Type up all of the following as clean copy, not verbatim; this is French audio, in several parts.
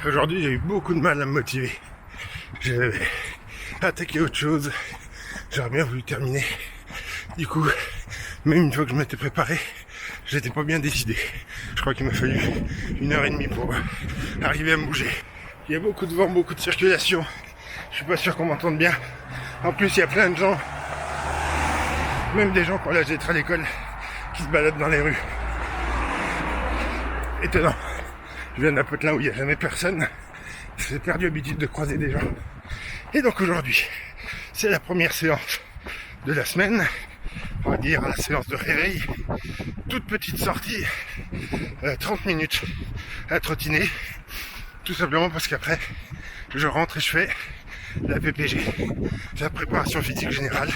Aujourd'hui, j'ai eu beaucoup de mal à me motiver. J'avais attaqué autre chose. J'aurais bien voulu terminer. Du coup, même une fois que je m'étais préparé, j'étais pas bien décidé. Je crois qu'il m'a fallu 1h30 pour arriver à me bouger. Il y a beaucoup de vent, beaucoup de circulation. Je suis pas sûr qu'on m'entende bien. En plus, il y a plein de gens, même des gens qui ont l'âge d'être à l'école, qui se baladent dans les rues. Étonnant. Je viens d'un potelin où il n'y a jamais personne. J'ai perdu l'habitude de croiser des gens. Et donc aujourd'hui, c'est la première séance de la semaine. On va dire la séance de réveil. Toute petite sortie, 30 minutes à trottiner. Tout simplement parce qu'après, je rentre et je fais la PPG, la préparation physique générale.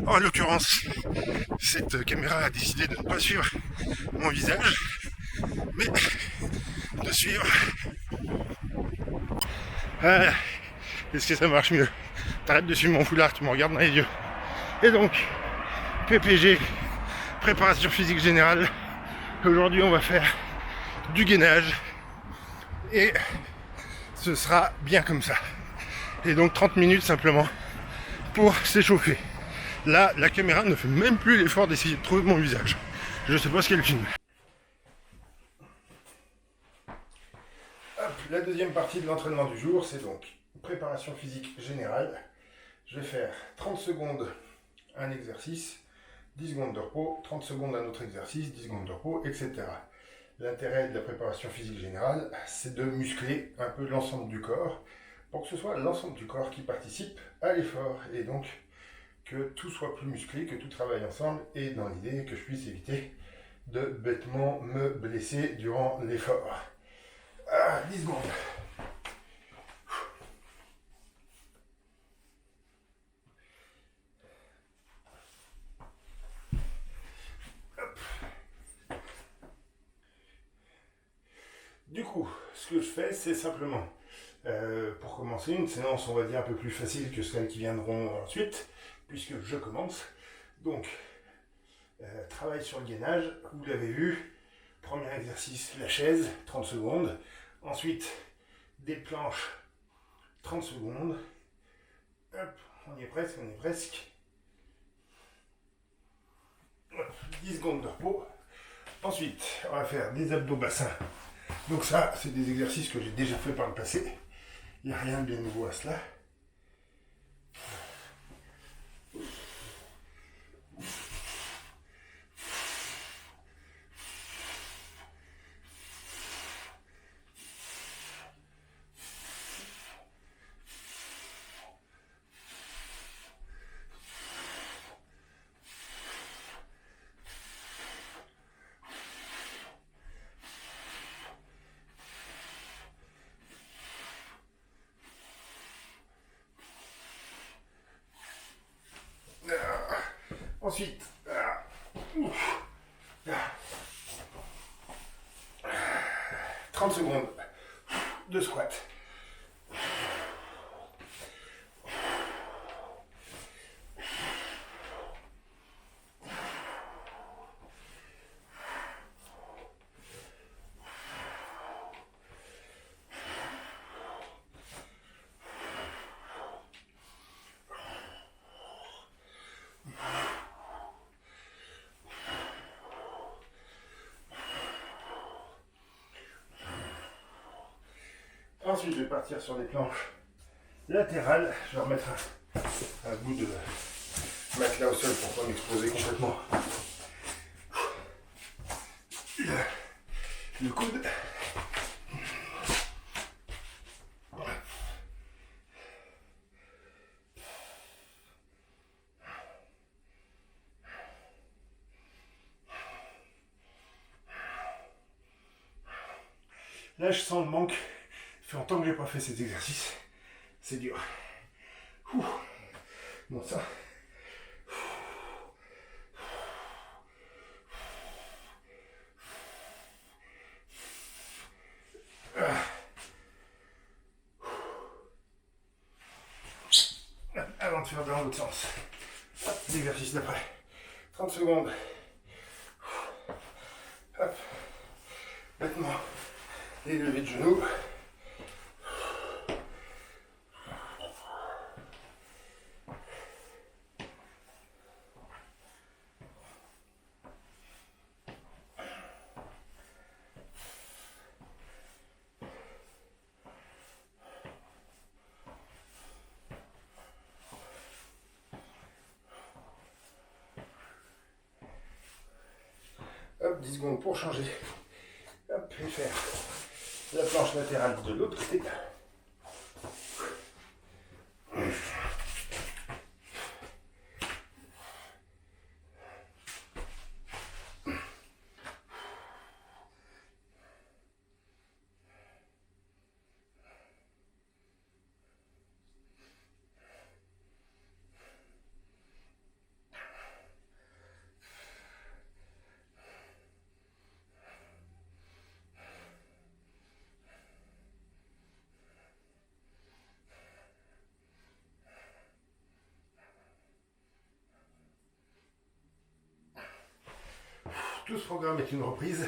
En l'occurrence, cette caméra a décidé de ne pas suivre mon visage, mais de suivre. Est-ce que ça marche mieux? T'arrêtes de suivre mon foulard, tu me regardes dans les yeux. Et donc, PPG, préparation physique générale. Aujourd'hui, on va faire du gainage. Et ce sera bien comme ça. Et donc 30 minutes simplement pour s'échauffer. Là, la caméra ne fait même plus l'effort d'essayer de trouver mon visage. Je sais pas ce qu'elle filme. Hop, la deuxième partie de l'entraînement du jour, c'est donc préparation physique générale. Je vais faire 30 secondes un exercice, 10 secondes de repos, 30 secondes un autre exercice, 10 secondes de repos, etc. L'intérêt de la préparation physique générale, c'est de muscler un peu l'ensemble du corps pour que ce soit l'ensemble du corps qui participe à l'effort et donc que tout soit plus musclé, que tout travaille ensemble et dans l'idée que je puisse éviter de bêtement me blesser durant l'effort. 10 secondes. Du coup, ce que je fais, c'est simplement, pour commencer, une séance, on va dire, un peu plus facile que celles qui viendront ensuite, puisque je commence. Donc, travail sur le gainage, vous l'avez vu. Premier exercice, la chaise, 30 secondes. Ensuite, des planches, 30 secondes. Hop, on y est presque, on y est presque. Hop, 10 secondes de repos. Ensuite, on va faire des abdos bassins. Donc ça, c'est des exercices que j'ai déjà fait par le passé. Il n'y a rien de bien nouveau à cela. Ensuite, 30 secondes de squat. Ensuite, je vais partir sur des planches latérales. Je vais remettre un bout de matelas au sol pour ne pas m'exposer complètement le coude. Là, je sens le manque. Ça fait longtemps que j'ai pas fait cet exercice. C'est dur. Bon, ça. Avant de faire dans l'autre sens. L'exercice d'après. 30 secondes. Hop. Bêtement. Les levées de genoux. 10 secondes pour changer. Hop, et faire la planche latérale de l'autre côté. Tout ce programme est une reprise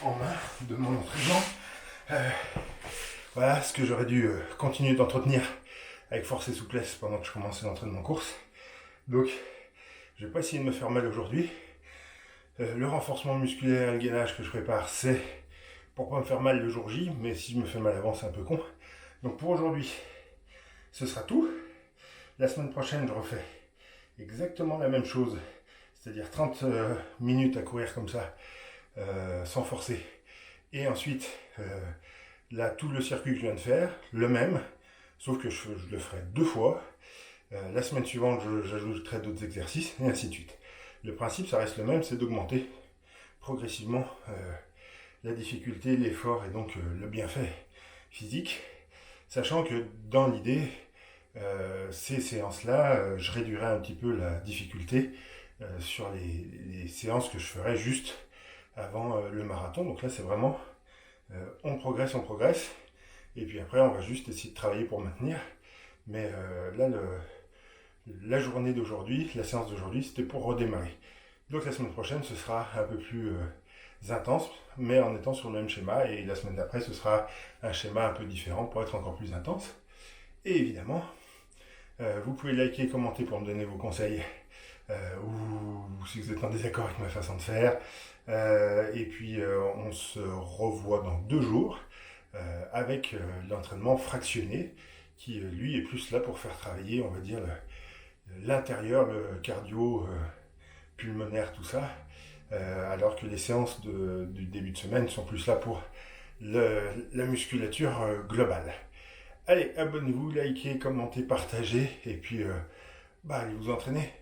en main de mon entraînement. Voilà ce que j'aurais dû continuer d'entretenir avec force et souplesse pendant que je commençais l'entraînement course. Donc, je vais pas essayer de me faire mal aujourd'hui. Le renforcement musculaire et le gainage que je prépare, c'est pour pas me faire mal le jour J, mais si je me fais mal avant, c'est un peu con. Donc pour aujourd'hui, ce sera tout. La semaine prochaine, je refais exactement la même chose, c'est-à-dire 30 minutes à courir comme ça, sans forcer. Et ensuite, là, tout le circuit que je viens de faire, le même, sauf que je le ferai 2 fois. La semaine suivante, j'ajouterai d'autres exercices, et ainsi de suite. Le principe, ça reste le même, c'est d'augmenter progressivement la difficulté, l'effort et donc le bienfait physique, sachant que dans l'idée, ces séances-là, je réduirai un petit peu la difficulté sur les séances que je ferai juste avant le marathon. Donc là, c'est vraiment, on progresse, et puis après, on va juste essayer de travailler pour maintenir. Mais là, la journée d'aujourd'hui, la séance d'aujourd'hui, c'était pour redémarrer. Donc la semaine prochaine, ce sera un peu plus intense, mais en étant sur le même schéma. Et la semaine d'après, ce sera un schéma un peu différent pour être encore plus intense. Et évidemment, vous pouvez liker, commenter pour me donner vos conseils, ou si vous êtes en désaccord avec ma façon de faire. Et puis, on se revoit dans 2 jours avec l'entraînement fractionné, qui lui est plus là pour faire travailler, on va dire, l'intérieur, le cardio pulmonaire, tout ça, alors que les séances du début de semaine sont plus là pour la musculature globale. Allez, abonnez-vous, likez, commentez, partagez, et puis allez vous entraîner.